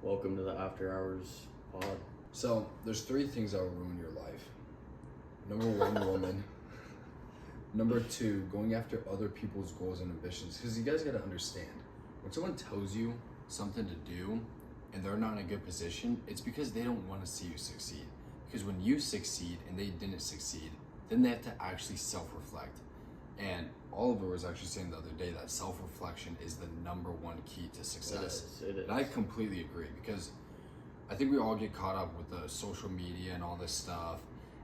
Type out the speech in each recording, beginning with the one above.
Welcome to the After Hours pod. So, there's 3 things that will ruin your life. Number 1, woman. Number 2, going after other people's goals and ambitions. Because you guys gotta understand, when someone tells you something to do and they're not in a good position, it's because they don't want to see you succeed. Because when you succeed and they didn't succeed, then they have to actually self-reflect. And Oliver was actually saying the other day that self-reflection is the number 1 key to success. It is. And I completely agree, because I think we all get caught up with the social media and all this stuff,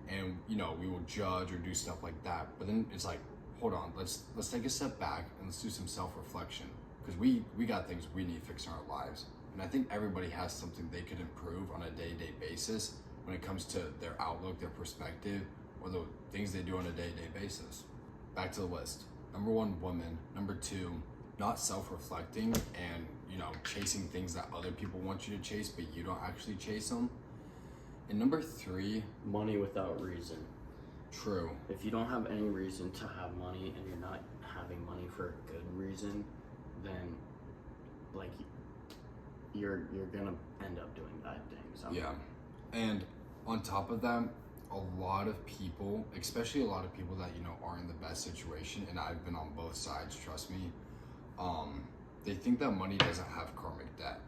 and we will judge or do stuff like that. But then it's like, hold on, let's take a step back and let's do some self-reflection, because we got things we need fixing in our lives. And I think everybody has something they could improve on a day-to-day basis when it comes to their outlook, their perspective, or the things they do on a day-to-day basis. Back to the list. Number 1, woman. Number 2, not self-reflecting and chasing things that other people want you to chase, but you don't actually chase them. And number 3, money without reason. True. If you don't have any reason to have money and you're not having money for a good reason, then you're gonna end up doing bad things. Yeah. And on top of that, a lot of people, especially a lot of people that aren't in the best situation, and I've been on both sides, trust me, they think that money doesn't have karmic debt.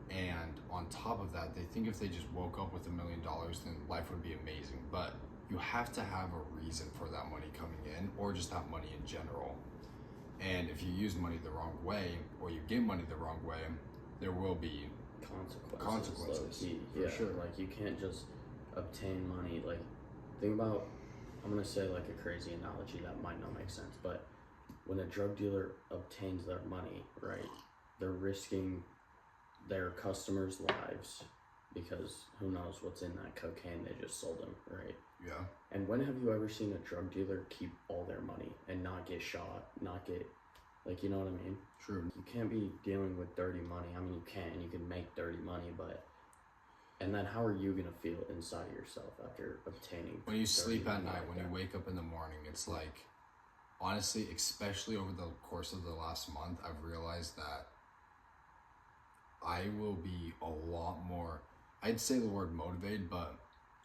And on top of that, they think if they just woke up with $1 million, then life would be amazing. But you have to have a reason for that money coming in, or just that money in general. And if you use money the wrong way, or you get money the wrong way, there will be consequences. Yeah, for sure. Like, you can't just obtain money. Like, think about, I'm gonna say like a crazy analogy that might not make sense, but when a drug dealer obtains their money, right, they're risking their customers' lives, because who knows what's in that cocaine they just sold them, right? Yeah. And when have you ever seen a drug dealer keep all their money and not get shot, not get, you know what I mean? True. You can't be dealing with dirty money. I mean, you can make dirty money, but, and then how are you gonna feel inside yourself after obtaining? When you sleep at night, like when that? you wake up in the morning, it's like, honestly, especially over the course of the last month, I've realized that I will be a lot more, I'd say the word motivated, but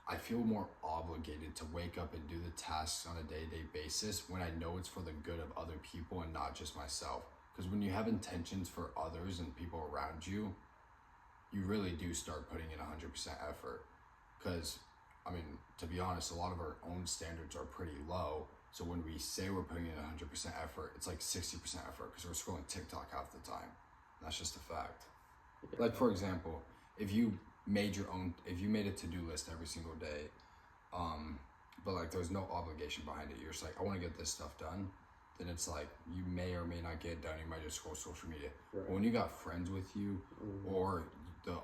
I feel more obligated to wake up and do the tasks on a day-to-day basis when I know it's for the good of other people and not just myself. Because when you have intentions for others and people around you, you really do start putting in 100% effort. Because, I mean, to be honest, a lot of our own standards are pretty low. So when we say we're putting in 100% effort, it's like 60% effort, because we're scrolling TikTok half the time. That's just a fact. Like, for example, if you made a to-do list every single day, but like there's no obligation behind it, you're just like, I want to get this stuff done, then it's like you may or may not get it done. You might just scroll social media. Right. But when you got friends with you, or the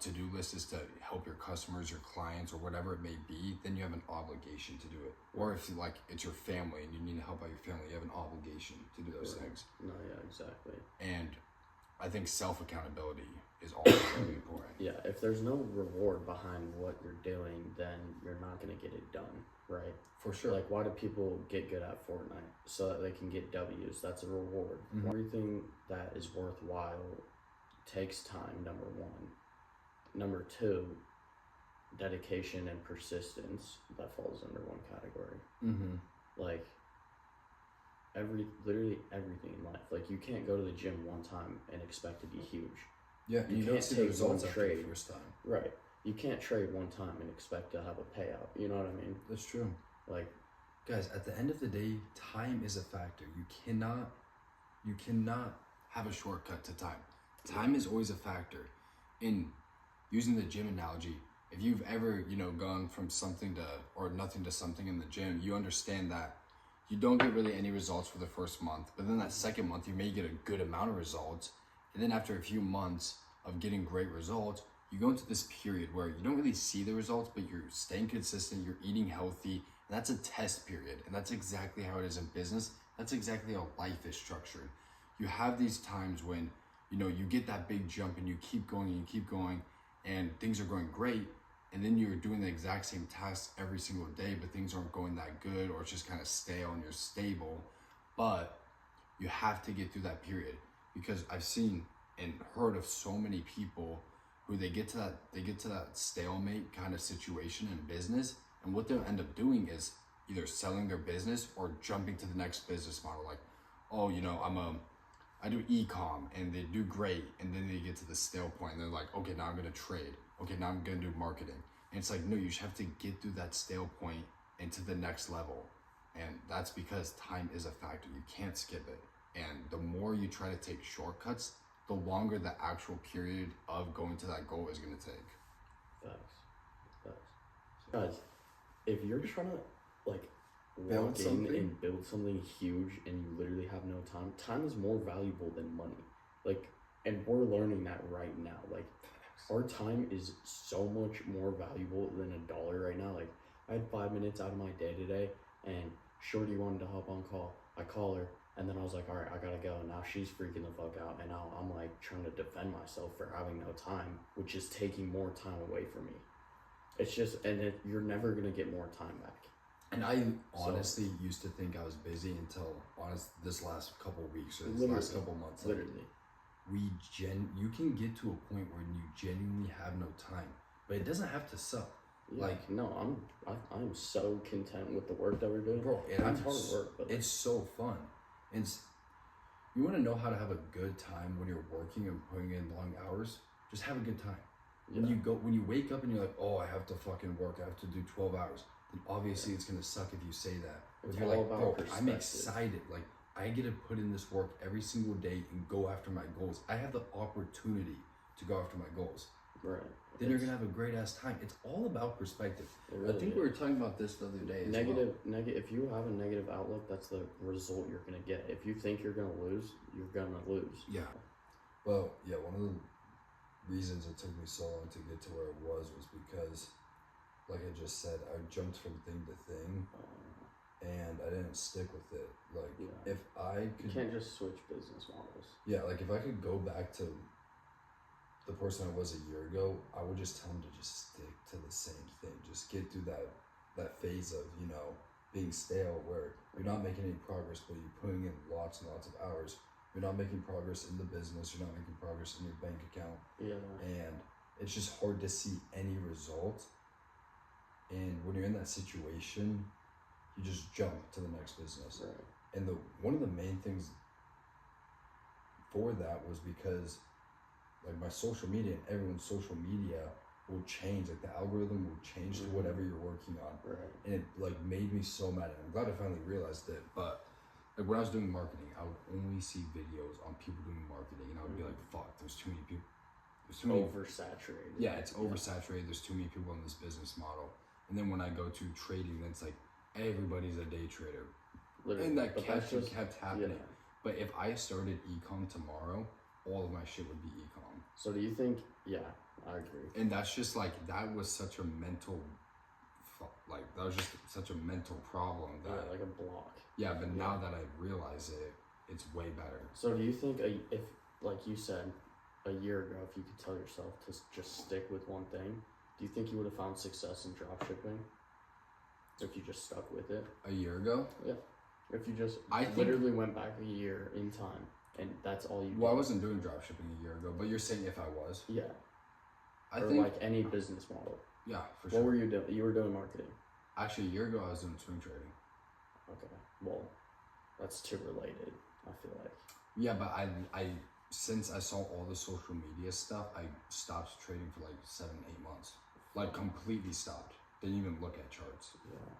to-do list is to help your customers, your clients, or whatever it may be, then you have an obligation to do it. Or if it's your family and you need to help out your family, you have an obligation to do those things. No, yeah, exactly. And I think self-accountability is also very important. Yeah, if there's no reward behind what you're doing, then you're not going to get it done, right? For sure. Like, why do people get good at Fortnite? So that they can get W's. That's a reward. Mm-hmm. Everything that is worthwhile takes time, number 1. Number 2, dedication and persistence. That falls under one category. Mm-hmm. Like, literally everything in life. Like, you can't go to the gym one time and expect to be huge. Yeah, you don't see the results after the first time. Right. You can't trade one time and expect to have a payout. You know what I mean? That's true. Like, guys, at the end of the day, time is a factor. You cannot have a shortcut to time. Time is always a factor. In using the gym analogy, if you've ever, gone from something to, or nothing to something in the gym, you understand that you don't get really any results for the first month, but then that second month, you may get a good amount of results. And then after a few months of getting great results, you go into this period where you don't really see the results, but you're staying consistent, you're eating healthy, and that's a test period. And that's exactly how it is in business. That's exactly how life is structured. You have these times when, you get that big jump and you keep going and things are going great. And then you're doing the exact same tasks every single day, but things aren't going that good, or it's just kind of stale and you're stable. But you have to get through that period, because I've seen and heard of so many people who who they get to that stalemate kind of situation in business, and what they'll end up doing is either selling their business or jumping to the next business model. Like, oh, I do e-com and they do great, and then they get to the stale point and they're like, okay, now I'm gonna trade. Okay, now I'm gonna do marketing. And it's like, no, you just have to get through that stale point and to the next level. And that's because time is a factor. You can't skip it. And the more you try to take shortcuts, the longer the actual period of going to that goal is gonna take. Facts. Guys, if you're trying to like Build walk in something? and build something huge and you literally have no time is more valuable than money. Like, and we're learning that right now. Like, our time is so much more valuable than $1 right now. Like, I had 5 minutes out of my day today, and Shorty wanted to hop on call. I call her, and then I was like, all right, I gotta go. Now she's freaking the fuck out, and now I'm like trying to defend myself for having no time, which is taking more time away from me. It's just, you're never gonna get more time back. And I honestly used to think I was busy until this last couple weeks or this last couple months. Like, Literally. you can get to a point where you genuinely have no time, but it doesn't have to suck. Yeah, like, no, I'm so content with the work that we're doing. Bro, it's hard work, but it's so fun. You want to know how to have a good time when you're working and putting in long hours? Just have a good time. Yeah. When you wake up and you're like, oh, I have to fucking work, I have to do 12 hours, then obviously it's gonna suck if you say that. If you're like, bro, I'm excited, like, I get to put in this work every single day and go after my goals. I have the opportunity to go after my goals. Right. Then you're gonna have a great ass time. It's all about perspective. Really I think we were talking about this the other day. Negative. If you have a negative outlook, that's the result you're gonna get. If you think you're gonna lose, you're gonna lose. Yeah. Well, yeah. One of the reasons it took me so long to get to where it was because, like I just said, I jumped from thing to thing, and I didn't stick with it. Like, if I could, you can't just switch business models. Yeah, like if I could go back to the person I was a year ago, I would just tell him to just stick to the same thing. Just get through that phase of, being stale where you're not making any progress, but you're putting in lots and lots of hours. You're not making progress in the business. You're not making progress in your bank account. Yeah. And it's just hard to see any result. And when you're in that situation, you just jump to the next business. Right. And one of the main things for that was because, like, my social media and everyone's social media will change. Like, the algorithm will change to whatever you're working on. Right. And it, like, made me so mad. And I'm glad I finally realized it. But, like, when I was doing marketing, I would only see videos on people doing marketing. And I would be like, fuck, there's too many people. There's too many. Oversaturated. Yeah, it's oversaturated. There's too many people in this business model. And then when I go to trading, then it's like, everybody's a day trader. Literally. And that kept happening. Yeah. But if I started ecom tomorrow, all of my shit would be ecom. So do you think, I agree. And that's just like, that was such a mental, problem. That, like a block. Yeah, but now that I realize it, it's way better. So do you think, if, like you said, a year ago, if you could tell yourself to just stick with one thing, do you think you would have found success in dropshipping? If you just stuck with it? A year ago? Yeah. If you just literally went back a year in time and that's all you did. Well, I wasn't doing dropshipping a year ago, but you're saying if I was? Yeah. I think like any business model. Yeah, for sure. What were you doing? You were doing marketing. Actually, a year ago I was doing swing trading. Okay. Well, that's too related, I feel like. Yeah, but I since I saw all the social media stuff, I stopped trading for like 7-8 months. Like, completely stopped. Didn't even look at charts. Yeah.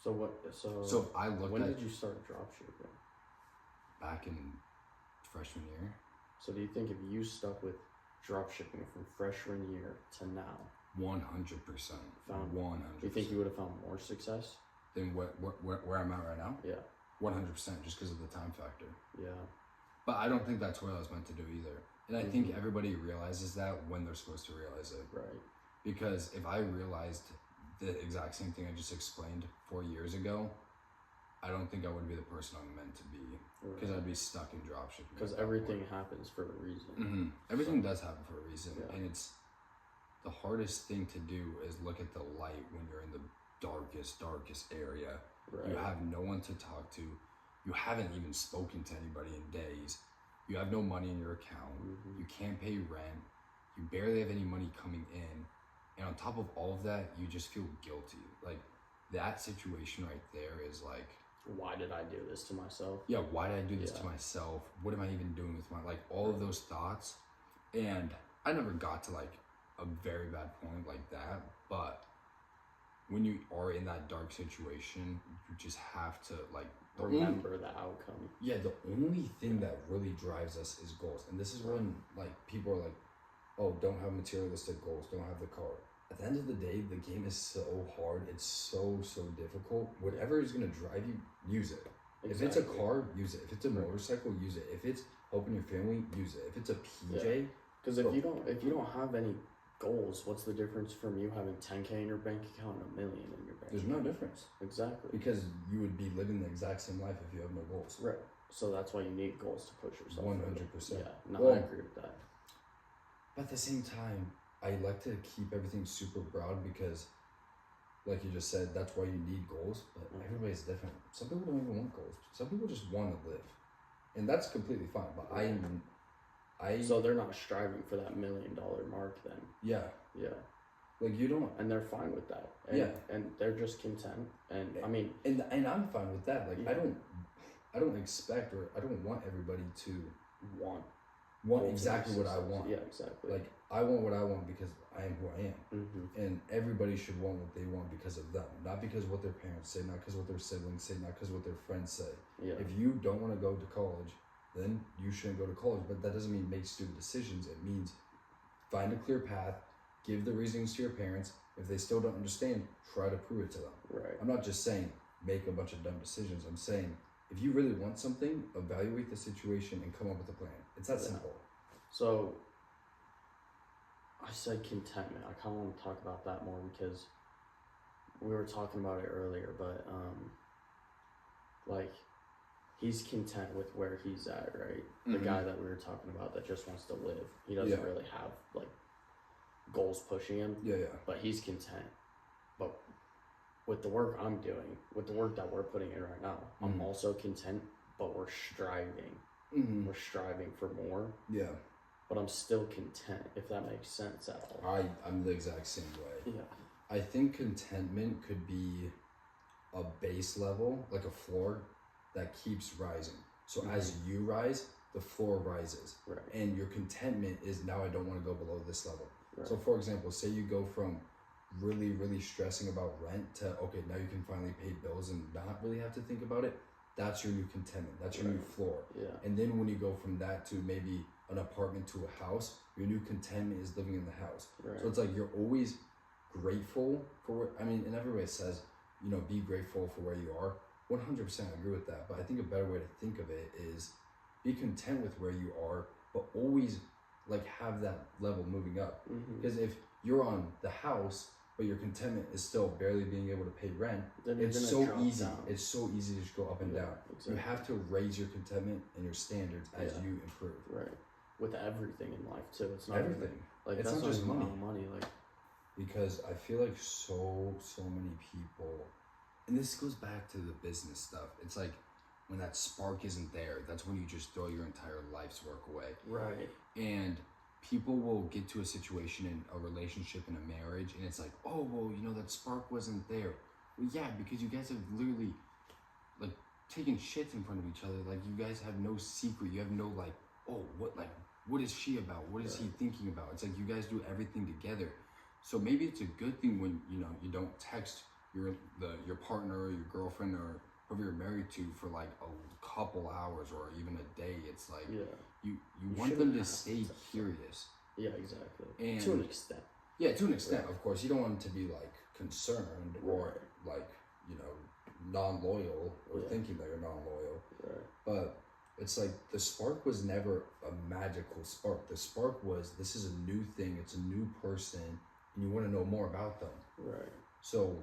So I looked when did you start dropshipping? Back in freshman year. So do you think if you stuck with dropshipping from freshman year to now, 100%. 100%. Do you think you would have found more success than where I'm at right now? Yeah. 100%, just because of the time factor. Yeah. But I don't think that's what I was meant to do either. And I think everybody realizes that when they're supposed to realize it. Right. Because if I realized the exact same thing I just explained 4 years ago, I don't think I would be the person I'm meant to be. Because I'd be stuck in dropshipping. Because everything happens for a reason. Mm-hmm. Everything does happen for a reason. Yeah. And it's the hardest thing to do is look at the light when you're in the darkest area. Right. You have no one to talk to. You haven't even spoken to anybody in days. You have no money in your account. Mm-hmm. You can't pay rent. you barely have any money coming in, and on top of all of that, you just feel guilty. Like, that situation right there is like, why did I do this to myself? Yeah, why did I do this to myself? What am I even doing with my, like, all of those thoughts. And I never got to like a very bad point like that, but when you are in that dark situation, you just have to like remember the outcome. Yeah, the only thing that really drives us is goals. And this is when like people are like, oh, don't have materialistic goals, don't have the car. At the end of the day, the game is so hard, it's so difficult. Whatever is going to drive you, use it. Exactly. If it's a car, use it. If it's a motorcycle, use it. If it's helping your family, use it. If it's a PJ, because if you don't have any goals, what's the difference from you having 10K in your bank account and $1 million in your bank? There's no difference. Exactly. Because you would be living the exact same life if you have no goals. Right. So that's why you need goals to push yourself. 100%. Yeah. No, I agree with that. But at the same time, I like to keep everything super broad because, like you just said, that's why you need goals. But everybody's different. Some people don't even want goals. Some people just want to live, and that's completely fine. But so they're not striving for that $1 million mark then. Yeah. Yeah. Like you don't, and they're fine with that. And, and they're just content. And I mean, and I'm fine with that. Like I don't expect, or I don't want everybody to want exactly what I want. Yeah, exactly. Like I want what I want because I am who I am, and everybody should want what they want because of them, not because what their parents say, not because what their siblings say, not because what their friends say. Yeah. If you don't want to go to college, then you shouldn't go to college. But that doesn't mean make stupid decisions. It means find a clear path, give the reasons to your parents. If they still don't understand, try to prove it to them. Right. I'm not just saying make a bunch of dumb decisions. I'm saying if you really want something, evaluate the situation and come up with a plan. It's that simple. So I said contentment. I kind of want to talk about that more because we were talking about it earlier, but like he's content with where he's at, right? The guy that we were talking about that just wants to live. He doesn't really have like goals pushing him. Yeah. But he's content. But with the work I'm doing, with the work that we're putting in right now, I'm also content, but we're striving. We're striving for more. Yeah. But I'm still content, if that makes sense at all. I'm the exact same way. Yeah. I think contentment could be a base level, like a floor that keeps rising. So as you rise, the floor rises. Right. And your contentment is now I don't want to go below this level. Right. So for example, say you go from really stressing about rent to, okay, now you can finally pay bills and not really have to think about it. That's your new contentment. That's your new floor. Yeah. And then when you go from that to maybe an apartment to a house, your new contentment is living in the house. Right. So it's like you're always grateful for, and everybody says, be grateful for where you are. 100% I agree with that. But I think a better way to think of it is be content with where you are, but always like have that level moving up. Because if you're on the house, but your contentment is still barely being able to pay rent, then it's so easy. Down. It's so easy to just go up and down. Exactly. You have to raise your contentment and your standards as you improve. Right. With everything in life too. It's not everything. Like it's that's not just money. Like because I feel like so many people, and this goes back to the business stuff. It's like when that spark isn't there, that's when you just throw your entire life's work away. Right. And people will get to a situation in a relationship, in a marriage, and it's like, oh, well, that spark wasn't there. Well, yeah, because you guys have literally, like, taken shits in front of each other. Like, you guys have no secret. You have no, like, oh, what is she about? What is he thinking about? It's like you guys do everything together. So maybe it's a good thing when, you don't text your partner or your girlfriend or whoever you're married to for, like, a couple hours or even a day. It's like, you want them to stay curious. Yeah, exactly. And to an extent. Yeah, to an extent, of course. You don't want them to be, like, concerned or, like, non-loyal or thinking that you're non-loyal. Right. But it's like the spark was never a magical spark. The spark was, this is a new thing. It's a new person, and you want to know more about them. Right. So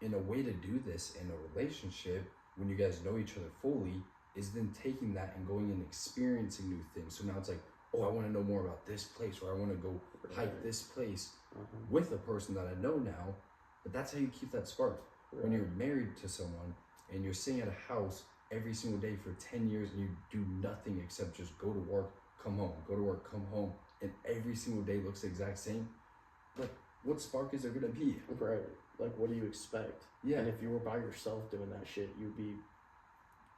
in a way to do this in a relationship, when you guys know each other fully, is then taking that and going and experiencing new things. So now it's like, oh, I want to know more about this place, or I want to go hike this place with a person that I know now. But that's how you keep that spark. Right. When you're married to someone and you're sitting at a house every single day for 10 years and you do nothing except just go to work, come home, go to work, come home, and every single day looks the exact same, like, what spark is there gonna be? Right. Like, what do you expect? Yeah. And if you were by yourself doing that shit, you'd be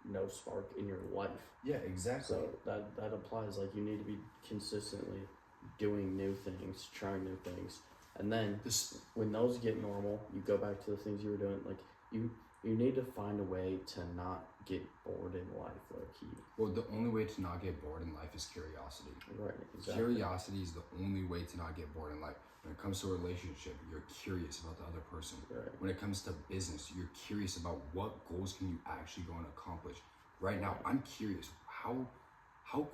no spark in your life. Yeah, exactly. So that applies. Like, you need to be consistently doing new things, trying new things, and then when those get normal, you go back to the things you were doing. Like, you need to find a way to not get bored in life, low key. Well, the only way to not get bored in life is curiosity. Right, exactly. Curiosity is the only way to not get bored in life. When it comes to a relationship, you're curious about the other person. Right. When it comes to business, you're curious about what goals can you actually go and accomplish. Right now, I'm curious, how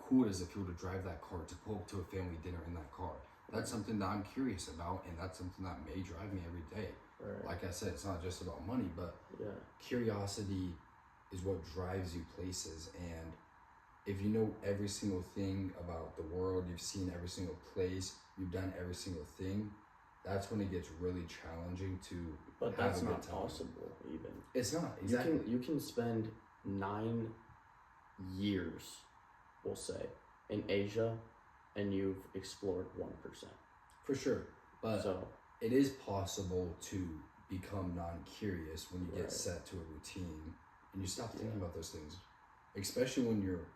cool does it feel to drive that car, to pull up to a family dinner in that car? That's something that I'm curious about, and that's something that may drive me every day. Right. Like I said, it's not just about money, but curiosity is what drives you places. And if you know every single thing about the world, you've seen every single place, you've done every single thing, that's when it gets really challenging to But have that's a good not time. possible, even. It's not, exactly. You can spend 9 years, we'll say, in Asia, and you've explored 1%. For sure. But So, it is possible to become non-curious when you get Right. set to a routine and you stop thinking about those things, especially when you're,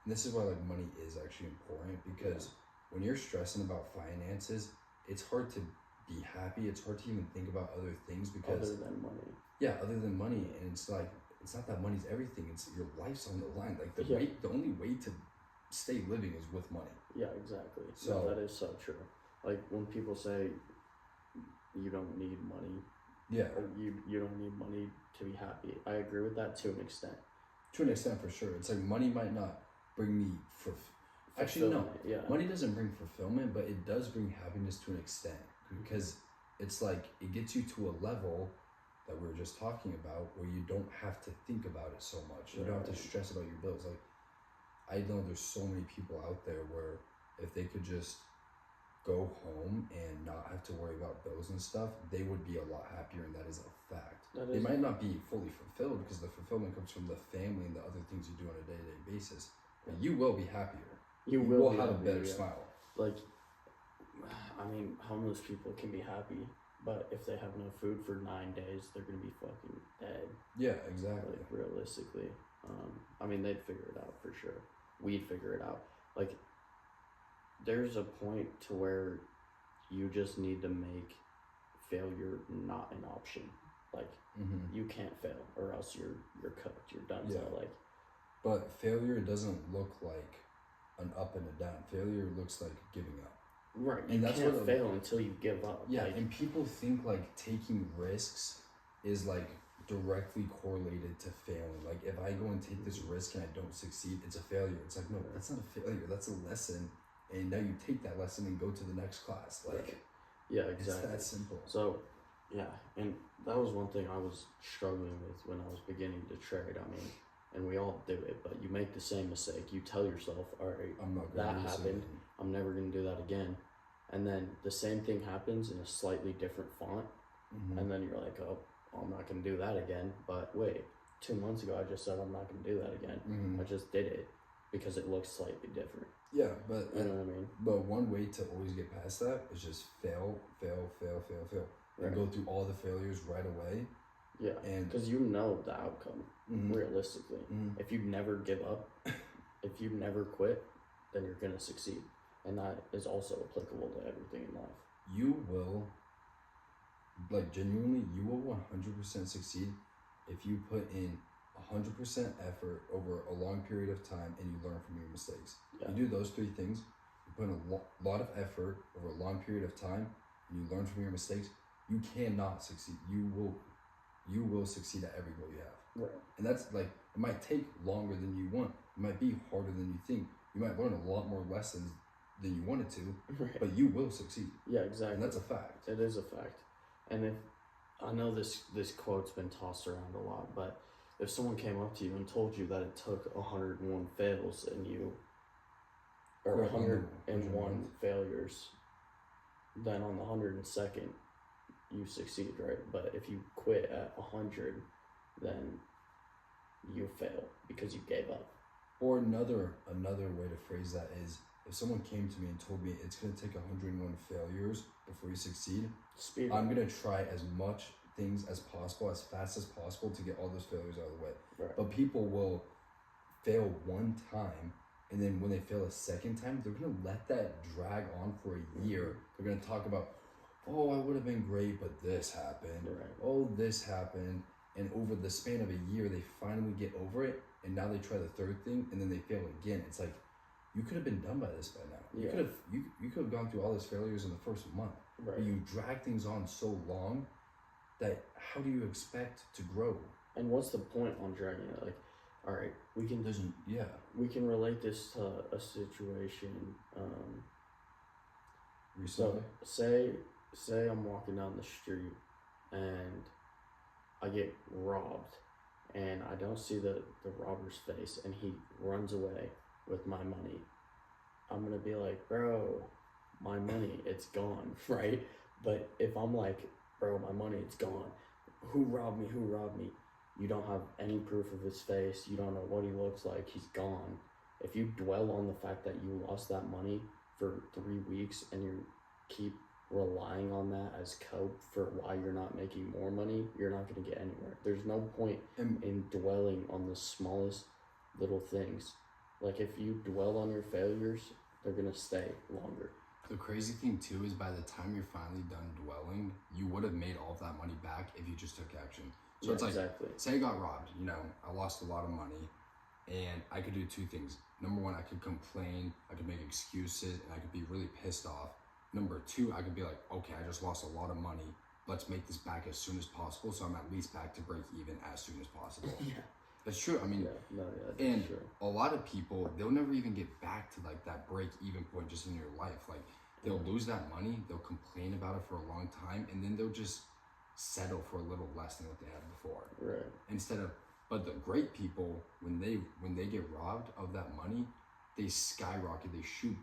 and this is why like money is actually important, because when you're stressing about finances, it's hard to be happy. It's hard to even think about other things because other than money. other than money. And it's like, it's not that money's everything, it's your life's on the line. Like Yeah. the only way to stay living is with money. Yeah, exactly. So- No, that is so true. Like, when people say you don't need money, Yeah. or you don't need money to be happy, I agree with that to an extent. To an extent, for sure. It's like money might not bring me actually no. Fulfillment, yeah. Money doesn't bring fulfillment, but it does bring happiness to an extent, because it's like it gets you to a level that we were just talking about where you don't have to think about it so much. You don't have to Right. stress about your bills. Like, I know there's so many people out there where if they could just go home and not have to worry about bills and stuff, they would be a lot happier, and that is a fact. They might not be fully fulfilled because the fulfillment comes from the family and the other things you do on a day-to-day basis, but you will be happier. You will will be have a happier, better yeah. smile. Like, I mean, homeless people can be happy, but if they have no food for 9 days, they're gonna be fucking dead. Yeah, exactly. Like, realistically, I mean, they'd figure it out for sure. We'd figure it out. Like, there's a point to where you just need to make failure not an option. Like, you can't fail, or else you're cooked. You're done. Yeah. So, like, But failure doesn't look like an up and a down. Failure looks like giving up. right, And you that's can't what fail until you give up. Yeah, Like, and people think like taking risks is like directly correlated to failing. Like, if I go and take this risk and I don't succeed, it's a failure. It's like, no, that's not a failure. That's a lesson. And now you take that lesson and go to the next class. Like, yeah, it's exactly. that simple. So, yeah, and that was one thing I was struggling with when I was beginning to trade. I mean, and we all do it, but you make the same mistake. You tell yourself, all right, I'm not that gonna do this happened. again. I'm never going to do that again. And then the same thing happens in a slightly different font. And then you're like, oh, I'm not going to do that again. But wait, 2 months ago, I just said I'm not going to do that again. I just did it because it looks slightly different. Yeah, but You know what I mean? But one way to always get past that is just fail, and go through all the failures right away. Yeah, And because you know the outcome, realistically. Mhm. If you never give up, if you never quit, then you're going to succeed. And that is also applicable to everything in life. you will, like, genuinely, you will 100% succeed if you put in 100% effort over a long period of time and you learn from your mistakes. Yeah. You do those 3 things, you put in a lot of effort over a long period of time and you learn from your mistakes, you cannot succeed. You will succeed at every goal you have. Right. And that's like, it might take longer than you want. It might be harder than you think. You might learn a lot more lessons than you wanted to, Right. but you will succeed. Yeah, exactly. And that's a fact. It is a fact. And if, I know this quote's been tossed around a lot, but if someone came up to you and told you that it took 101 fails and you, or 101 failures, then on the 102nd, you succeed, right? But if you quit at 100, then you fail because you gave up. Or another way to phrase that is, if someone came to me and told me it's going to take 101 failures before you succeed, Speed. I'm going to try as much things as possible, as fast as possible, to get all those failures out of the way. Right. But people will fail one time, and then when they fail a second time, they're going to let that drag on for a year. They're going to talk about, oh, I would have been great, but this happened. Right. Oh, this happened. And over the span of a year, they finally get over it, and now they try the third thing, and then they fail again. It's like, you could have been done by this by now. Yeah. You could have gone through all those failures in the first month. Right. But you drag things on so long that how do you expect to grow? And what's the point on dragging it? Like, all right, we can relate this to a situation. Recently? So say I'm walking down the street and I get robbed, and I don't see the robber's face, and he runs away with my money. I'm gonna be like, bro, my money, it's gone, right? But if I'm like, bro, my money, it's gone. Who robbed me? You don't have any proof of his face. You don't know what he looks like. He's gone. If you dwell on the fact that you lost that money for 3 weeks and you keep relying on that as cope for why you're not making more money, you're not going to get anywhere. There's no point in dwelling on the smallest little things. Like, if you dwell on your failures, they're going to stay longer. The crazy thing too is by the time you're finally done dwelling, you would have made all of that money back if you just took action. So it's like, exactly. Say I got robbed, I lost a lot of money, and I could do two things. Number one, I could complain, I could make excuses, and I could be really pissed off. Number two, I could be like, okay, I just lost a lot of money. Let's make this back as soon as possible, so I'm at least back to break even as soon as possible. Yeah. That's true. I mean, that's true. A lot of people, they'll never even get back to like that break even point just in your life. Like, they'll lose that money, they'll complain about it for a long time, and then they'll just settle for a little less than what they had before. Right. But the great people, when they get robbed of that money, they skyrocket. They shoot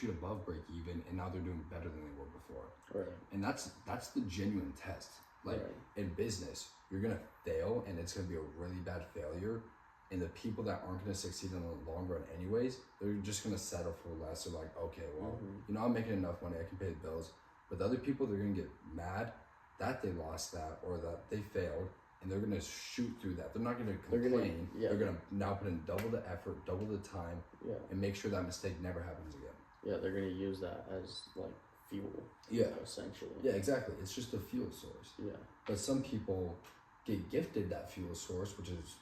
above break even, and now they're doing better than they were before. Right. And that's the genuine test. Like, in business, you're gonna fail, and it's gonna be a really bad failure. And the people that aren't gonna succeed in the long run, anyways, they're just gonna settle for less. They're like, okay, well, I'm making enough money, I can pay the bills. But the other people, they're gonna get mad that they lost that or that they failed, and they're gonna shoot through that. They're not gonna complain. They're gonna now put in double the effort, double the time, and make sure that mistake never happens again. Yeah, they're gonna use that as like fuel. Yeah, essentially. Yeah, exactly. It's just a fuel source. Yeah. But some people get gifted that fuel source, which is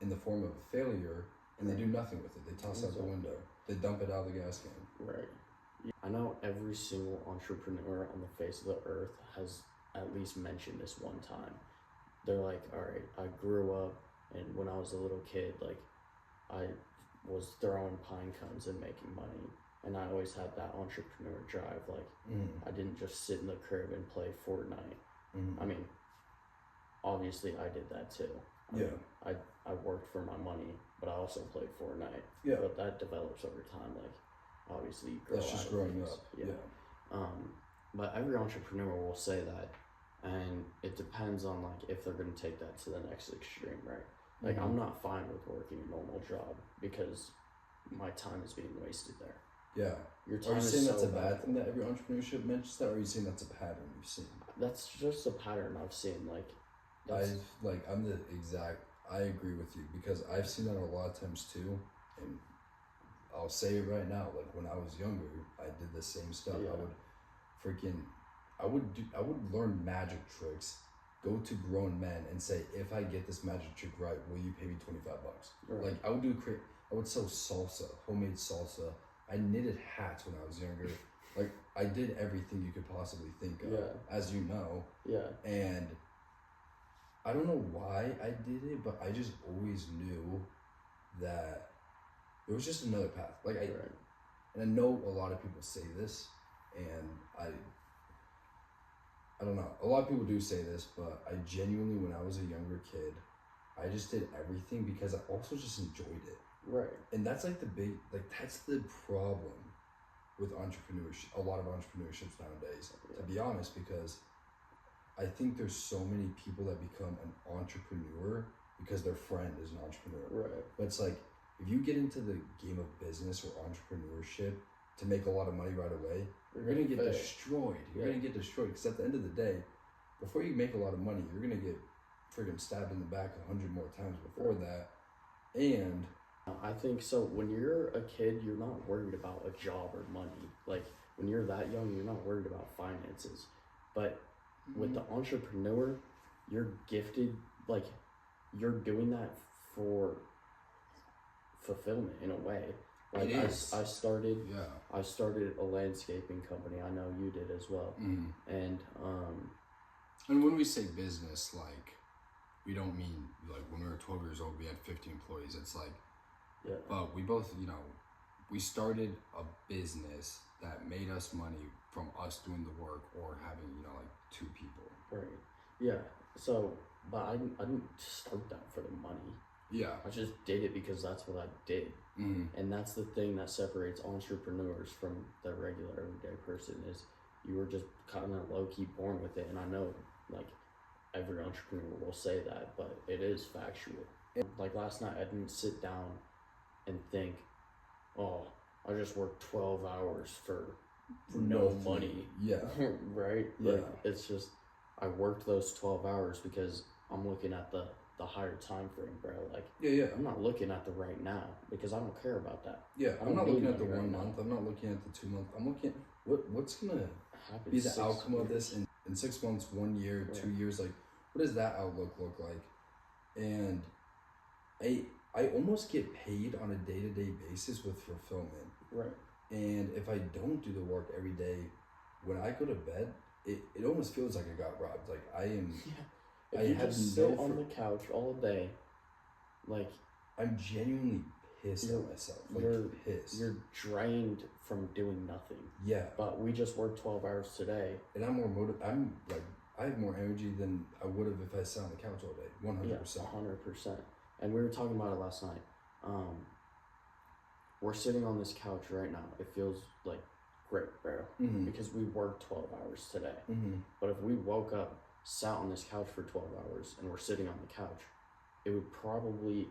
in the form of a failure, and they do nothing with it. They toss it out the window. They dump it out of the gas can. Right. I know every single entrepreneur on the face of the earth has at least mentioned this one time. They're like, all right, I grew up, and when I was a little kid, like, I was throwing pine cones and making money. And I always had that entrepreneur drive. Like, I didn't just sit in the crib and play Fortnite. I mean, obviously I did that too. I worked for my money, but I also played Fortnite. Yeah. But that develops over time. Like, obviously you grow. That's just growing up. Yeah. But every entrepreneur will say that, and it depends on like if they're going to take that to the next extreme, right? Like, I'm not fine with working a normal job because my time is being wasted there. Yeah. Are you saying that's a bad thing that every entrepreneurship mentions that, or are you saying that's a pattern you've seen? That's just a pattern I've seen. Like, I agree with you, because I've seen that a lot of times too, and I'll say it right now. Like, when I was younger, I did the same stuff. Yeah. I would learn magic tricks, go to grown men and say, if I get this magic trick right, will you pay me $25? Right. Like, I would sell salsa, homemade salsa. I knitted hats when I was younger. Like, I did everything you could possibly think of, as you know. Yeah. And I don't know why I did it, but I just always knew that it was just another path. Like, and I know a lot of people say this, and I don't know. A lot of people do say this, but I genuinely, when I was a younger kid, I just did everything because I also just enjoyed it. Right. And that's like that's the problem with entrepreneurship, a lot of entrepreneurships nowadays, to be honest, because I think there's so many people that become an entrepreneur because their friend is an entrepreneur. Right. But it's like, if you get into the game of business or entrepreneurship to make a lot of money right away, you're gonna get destroyed. You're gonna get destroyed because at the end of the day, before you make a lot of money, you're gonna get freaking stabbed in the back 100 more times before that. And I think so. When you're a kid, you're not worried about a job or money. Like when you're that young, you're not worried about finances. But with the entrepreneur, you're gifted. Like you're doing that for fulfillment in a way. Like I started a landscaping company. I know you did as well. And when we say business, like we don't mean like when we were 12 years old we had 50 employees. It's like, but we both, we started a business that made us money from us doing the work or having, like 2 people. Right. Yeah. So, but I didn't start that for the money. Yeah. I just did it because that's what I did. And that's the thing that separates entrepreneurs from the regular everyday person is you were just kind of low-key born with it. And I know, like, every entrepreneur will say that, but it is factual. Like last night, I didn't sit down and think, oh, I just worked 12 hours for no money. Yeah. Right? Yeah. Like, it's just, I worked those 12 hours because I'm looking at the higher time frame, bro. Like, I'm not looking at the right now because I don't care about that. Yeah, I'm not looking at the 1 month. I'm not looking at the 2 month. I'm looking at what's gonna be the outcome of this in 6 months, 1 year, 2 years. Like, what does that outlook look like? And I almost get paid on a day-to-day basis with fulfillment. Right. And if I don't do the work every day, when I go to bed, it almost feels like I got robbed. Like I am. Yeah. If you just sit on the couch all day, like I'm genuinely pissed at myself. Like you're pissed. You're drained from doing nothing. Yeah. But we just worked 12 hours today. And I'm more I'm like I have more energy than I would have if I sat on the couch all day. 100%. Yeah, 100%. And we were talking about it last night. We're sitting on this couch right now. It feels like great, bro. Because we worked 12 hours today. But if we woke up, sat on this couch for 12 hours, and we're sitting on the couch, it would probably...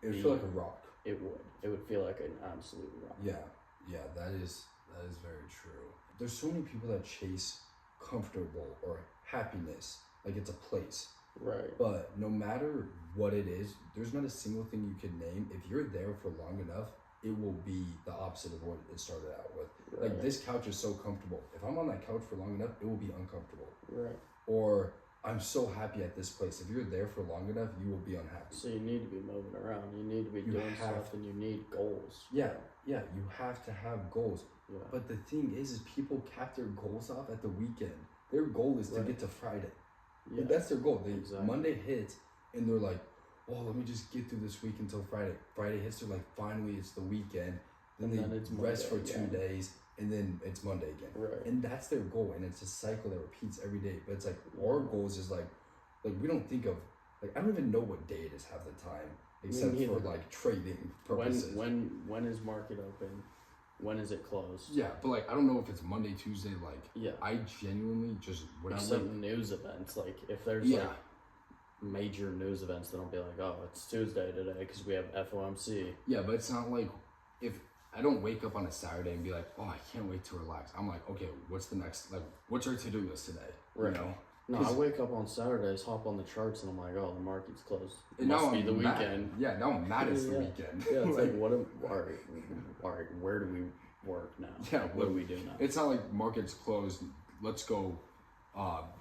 It would feel like a rock. It would. It would feel like an absolute rock. Yeah, that is very true. There's so many people that chase comfortable or happiness like it's a place. Right. But no matter what it is, there's not a single thing you can name. If you're there for long enough, it will be the opposite of what it started out with. Right. Like this couch is so comfortable. If I'm on that couch for long enough, it will be uncomfortable. Right. Or I'm so happy at this place. If you're there for long enough, you will be unhappy. So you need to be moving around. You need to be doing stuff, and you need goals. Yeah, you have to have goals. Yeah. But the thing is people cap their goals off at the weekend. Their goal is to get to Friday. Yeah. Like, that's their goal. Monday hits, and they're like, oh, let me just get through this week until Friday. Friday hits, they're like, finally, it's the weekend. Then they rest for 2 days, and then it's Monday again. Right. And that's their goal, and it's a cycle that repeats every day. But it's like, our goals is like we don't think of, like, I don't even know what day it is half the time, except for, like, trading purposes. When is market open? When is it closed? Yeah, but, like, I don't know if it's Monday, Tuesday, like, I genuinely just... Except news events, like, if there's, like, major news events, then I'll be like, oh, it's Tuesday today because we have FOMC. Yeah, but it's not like, if I don't wake up on a Saturday and be like, oh, I can't wait to relax. I'm like, okay, what's the next, like, what's our to-do list today? Right. You know? No, I wake up on Saturdays, hop on the charts, and I'm like, oh, the market's closed. It must be the weekend. Yeah, now I'm mad it's the weekend. Yeah, it's like, all right, where do we work now? Yeah, what do we do now? It's not like market's closed, let's go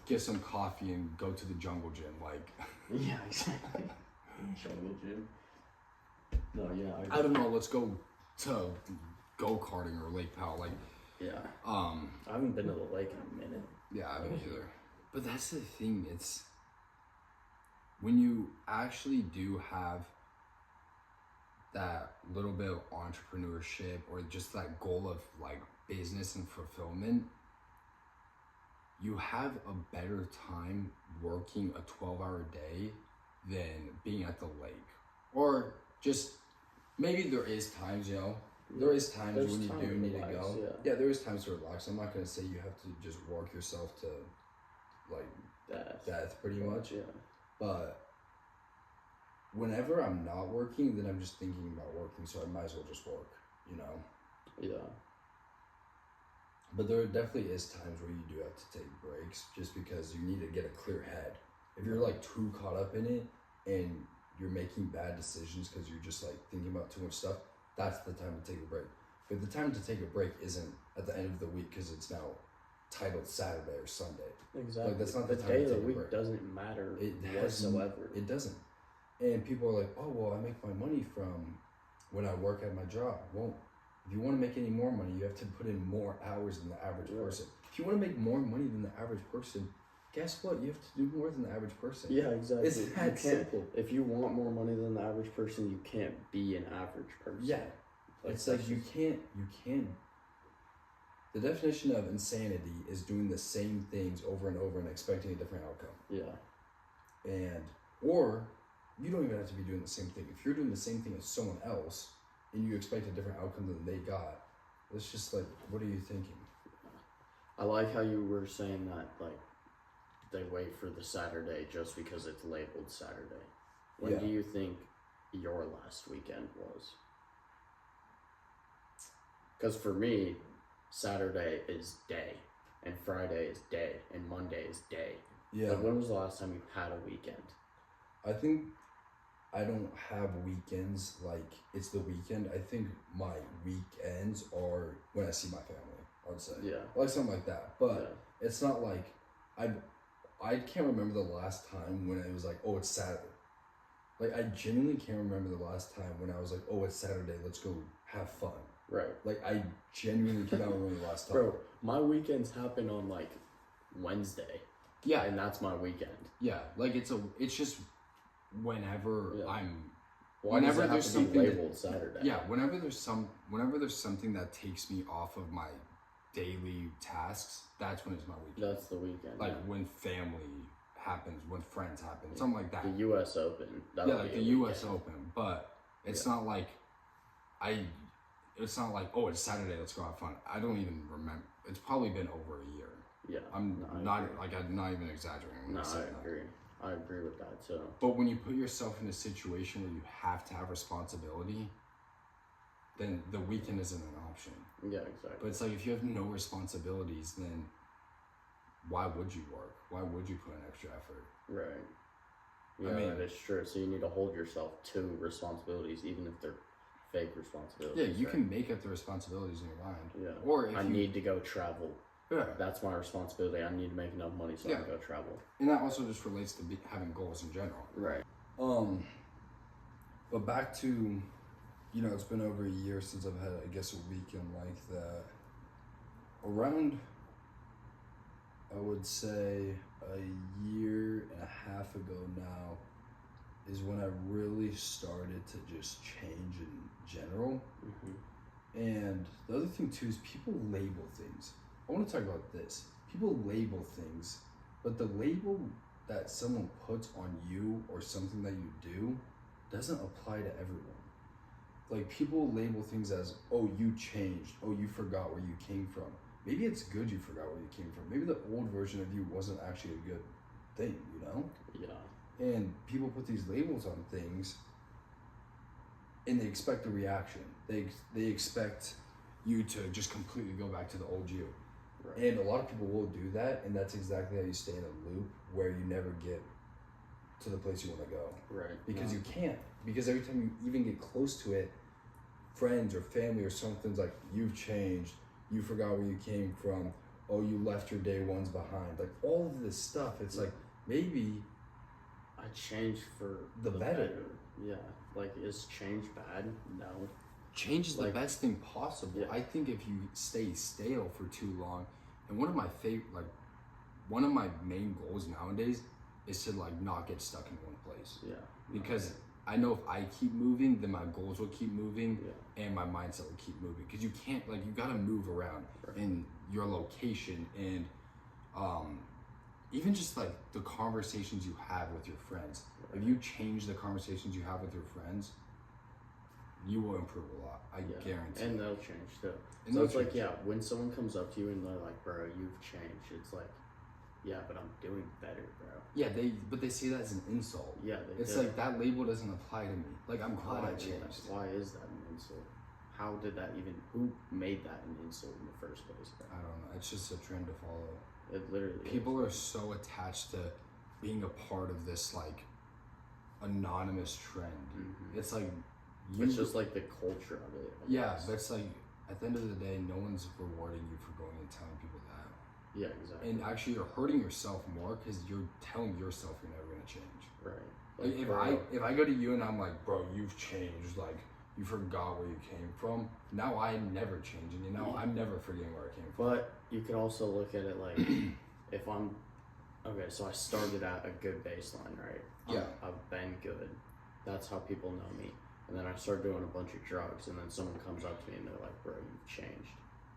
get some coffee and go to the jungle gym, like. Yeah, exactly. Jungle gym. No, yeah. I don't know, let's go to go-karting or Lake Powell, like. Yeah. I haven't been to the lake in a minute. Yeah, I haven't either. But that's the thing, it's when you actually do have that little bit of entrepreneurship or just that goal of like business and fulfillment, you have a better time working a 12-hour day than being at the lake. Or just, maybe there is times, there is times when you do need to go. Yeah, there is times to relax. I'm not going to say you have to just work yourself to like death pretty much. Yeah. But whenever I'm not working, then I'm just thinking about working, so I might as well just work, you know? Yeah. But there definitely is times where you do have to take breaks just because you need to get a clear head. If you're like too caught up in it and you're making bad decisions because you're just like thinking about too much stuff, that's the time to take a break. But the time to take a break isn't at the end of the week because it's now titled Saturday or Sunday. Exactly. Like, that's not the the time day to of the take a week break. doesn't matter It whatsoever. It doesn't. And people are like, oh, well, I make my money from when I work at my job. Well, if you want to make any more money, you have to put in more hours than the average person. If you want to make more money than the average person, guess what? You have to do more than the average person. Yeah, exactly. It's that simple. If you want more money than the average person, you can't be an average person. Yeah. It's like you can't. The definition of insanity is doing the same things over and over and expecting a different outcome. Yeah. Or you don't even have to be doing the same thing. If you're doing the same thing as someone else and you expect a different outcome than they got, it's just like, what are you thinking? I like how you were saying that, like, they wait for the Saturday just because it's labeled Saturday. When do you think your last weekend was? Because for me, Saturday is day, and Friday is day, and Monday is day. Yeah. Like, when was the last time you had a weekend? I think I don't have weekends like it's the weekend. I think my weekends are when I see my family, I would say. Yeah. Like something like that. But it's not like I can't remember the last time when it was like, oh, it's Saturday. Like, I genuinely can't remember the last time when I was like, oh, it's Saturday, let's go have fun. Right. Like, I genuinely cannot remember the last time. Bro, my weekends happen on, like, Wednesday. Yeah. And that's my weekend. Yeah. Like, it's just whenever Why whenever does it have there's to be something labeled Saturday? Yeah, whenever there's something that takes me off of my daily tasks, that's when it's my weekend. That's the weekend. Like when family happens, when friends happen, something like that. The U.S. Open. Yeah, like the U.S. Open, but it's not like it's not like, oh, it's Saturday, let's go have fun. I don't even remember. It's probably been over a year. Yeah. I'm not even exaggerating when I say that. I agree. I agree with that too. But when you put yourself in a situation where you have to have responsibility, then the weekend isn't an option. Yeah, exactly. But it's like, if you have no responsibilities, then why would you work? Why would you put in extra effort? Right. Yeah, I mean, that is true. So you need to hold yourself to responsibilities, even if they're fake responsibilities. Yeah, you can make up the responsibilities in your mind. Yeah. Or if I need to go travel. Yeah. That's my responsibility. I need to make enough money so I can go travel. And that also just relates to having goals in general. Right. But back to, it's been over a year since I've had, I guess, a weekend like that. Around, I would say, a year and a half ago now is when I really started to just change in general. Mm-hmm. And the other thing too is people label things. I want to talk about this. People label things, but the label that someone puts on you or something that you do doesn't apply to everyone. Like, people label things as, oh, you changed. Oh, you forgot where you came from. Maybe it's good you forgot where you came from. Maybe the old version of you wasn't actually a good thing, Yeah. And people put these labels on things and they expect a reaction. They expect you to just completely go back to the old you. Right. And a lot of people will do that, and that's exactly how you stay in a loop where you never get to the place you want to go. Right. Because you can't. Because every time you even get close to it, friends or family or something's like, you've changed, you forgot where you came from, oh, you left your day ones behind. Like, all of this stuff, it's like, maybe I changed for the better. Yeah. Like, is change bad? No. Change is the best thing possible. Yeah. I think if you stay stale for too long, and one of my main goals nowadays is to not get stuck in one place. Yeah. Because I know if I keep moving, then my goals will keep moving, and my mindset will keep moving. Because you can't, you gotta move around in your location, and even just the conversations you have with your friends. If you change the conversations you have with your friends, you will improve a lot. I guarantee. And they'll change too. So it's when someone comes up to you and they're like, bro, you've changed. It's like, Yeah, but I'm doing better, bro. Yeah, but they say that as an insult. Yeah, it's like that label doesn't apply to me. Like, I'm glad I changed. Why is that an insult? How did that even? Who made that an insult in the first place, bro? I don't know. It's just a trend to follow. It literally. People are so attached to being a part of this like anonymous trend. Mm-hmm. It's like it's just like the culture of it. Yeah, but it's like at the end of the day, no one's rewarding you for going and telling people that. Yeah, exactly. And actually, you're hurting yourself more because you're telling yourself you're never gonna change. Right. Like if I go to you and I'm like, bro, you've changed. Like, you forgot where you came from. Now I'm never changing. You know, I'm never forgetting where I came from. But you could also look at it like, if I'm okay, so I started at a good baseline, right? Yeah. I've been good. That's how people know me. And then I start doing a bunch of drugs, and then someone comes up to me and they're like, bro, you've changed.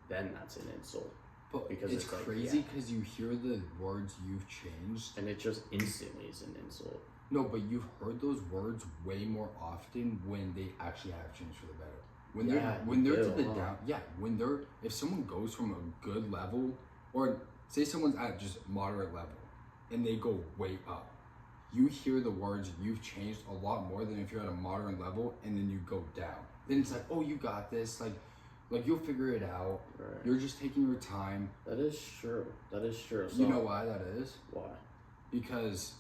Then that's an insult. But because it's crazy because you hear the words "you've changed" and it just instantly is an insult. No, but you've heard those words way more often when they actually have changed for the better. When they're to the down, if someone goes from a good level, or say someone's at just moderate level, and they go way up, you hear the words "you've changed" a lot more than if you're at a moderate level and then you go down. Then it's like, oh, you got this, like you'll figure it out. Right. You're just taking your time. That is true. So, you know why that is? Why? Because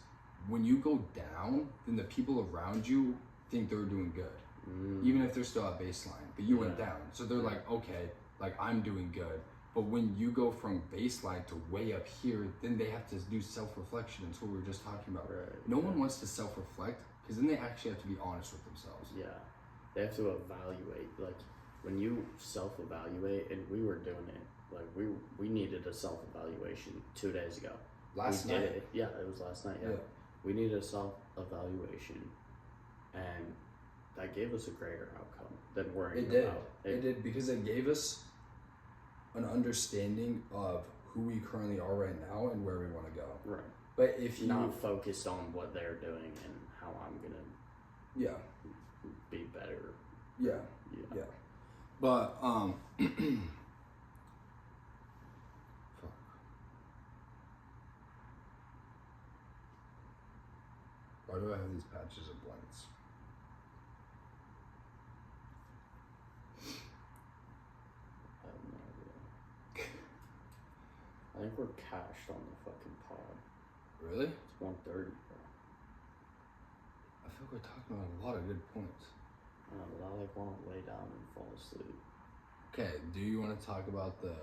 when you go down, then the people around you think they're doing good, even if they're still at baseline. But you went down, so they're like, okay, like I'm doing good. But when you go from baseline to way up here, then they have to do self-reflection. That's what we were just talking about. Right. No one wants to self-reflect because then they actually have to be honest with themselves. Yeah, they have to evaluate. Like when you self-evaluate, and we were doing it. Like we needed a self-evaluation 2 days ago. Last night. Yeah, it was last night. Yeah. We needed a self-evaluation, and that gave us a greater outcome than worrying about it. It did, because it gave us an understanding of who we currently are right now and where we want to go. Right. But if you not focused on what they're doing and how I'm gonna be better. Yeah. But fuck. Why do I have these patches of blanks? I have no idea. I think we're cashed on the fucking pod. Really? It's 1:30, bro. I feel like we're talking about a lot of good points. But I want to lay down and fall asleep. Okay, do you want to talk about the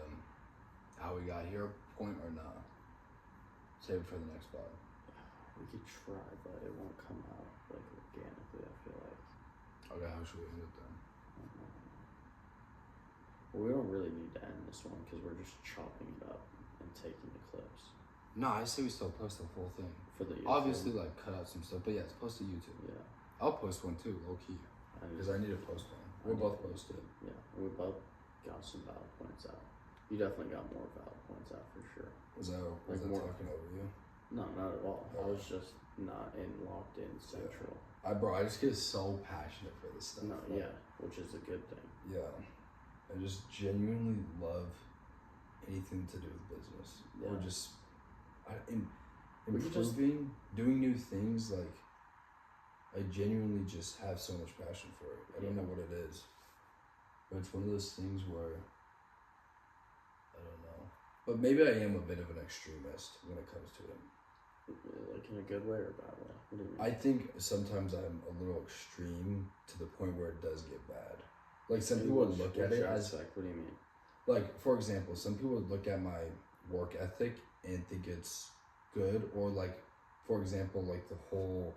how we got here point or not? Save it for the next pod. We could try, but it won't come out like organically, I feel like. Okay, how should we end it then? Well, we don't really need to end this one because we're just chopping it up and taking the clips. No, I say we still post the full thing. For the YouTube. Obviously, like, cut out some stuff, but yeah, it's post to YouTube. Yeah. I'll post one too, low key. Because I need to post one. We'll both post it. Yeah, we both got some valid points out. You definitely got more valid points out for sure. Was that more talking over you? No, not at all. I was just not locked in central. Yeah. I just get so passionate for this stuff. No, yeah, which is a good thing. Yeah. I just genuinely love anything to do with business. Yeah. Or just improving, doing new things. Like, I genuinely just have so much passion for it. I don't know what it is. But it's one of those things where, I don't know. But maybe I am a bit of an extremist when it comes to it. Like in a good way or a bad way? What do you mean? I think sometimes I'm a little extreme to the point where it does get bad. Like some people would look at it as like, what do you mean? Like, for example, some people would look at my work ethic and think it's good, or like, for example, like the whole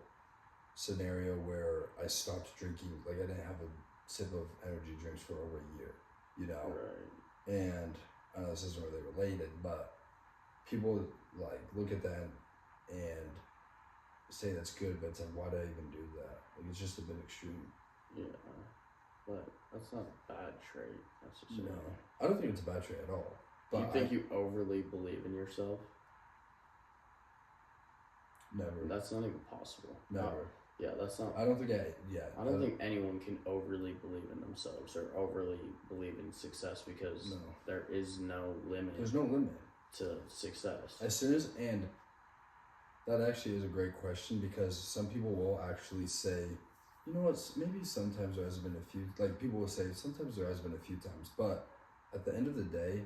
scenario where I stopped drinking, like I didn't have a sip of energy drinks for over a year, you know? Right. And I know this isn't really related, but people like look at that and say that's good, but it's like, why did I even do that? Like, it's just a bit extreme. Yeah, but that's not a bad trait necessarily. No, I don't think it's a bad trait at all. But do you think you overly believe in yourself? Never. That's not even possible. Never. Yeah, that's not. I don't think I don't think anyone can overly believe in themselves or overly believe in success because there is no limit. There's no limit. to success. As soon as, and that actually is a great question, because some people will actually say, you know what, maybe sometimes there has been a few, like people will say sometimes there has been a few times, but at the end of the day,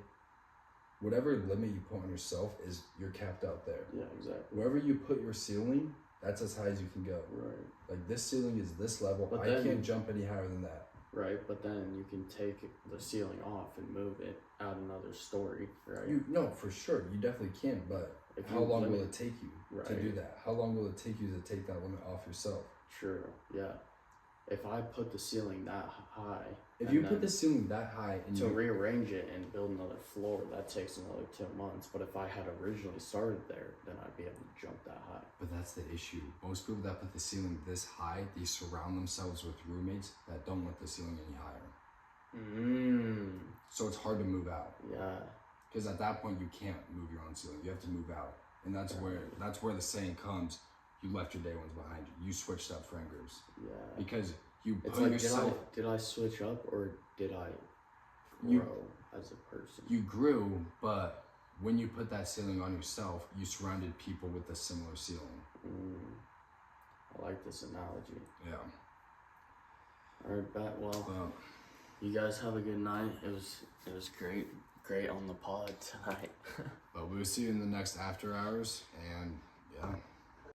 whatever limit you put on yourself is, you're capped out there. Yeah, exactly. Wherever you put your ceiling, that's as high as you can go. Right. Like, this ceiling is this level. But I can't jump any higher than that. Right, but then you can take the ceiling off and move it out another story, right? No, for sure, you definitely can, but If how you long will limit- it take you to Right. do that? How long will it take you to take that limit off yourself? True, yeah. If I put the ceiling that high, If and you put then the ceiling that high and to you, rearrange it and build another floor, that takes another 2 months. But if I had originally started there, then I'd be able to jump that high. but that's the issue. Most people that put the ceiling this high, they surround themselves with roommates that don't want the ceiling any higher. So it's hard to move out. Yeah. Because at that point, you can't move your own ceiling. You have to move out, and that's where the saying comes: "You left your day ones behind you. You switched up friend groups." Yeah. Because you It's put like, yourself. did I switch up or did I You- grow as a person? You grew, but when you put that ceiling on yourself, you surrounded people with a similar ceiling. I like this analogy. Yeah. All right, bet. Well, you guys have a good night. It was great on the pod tonight. But we'll see you in the next after hours, and yeah.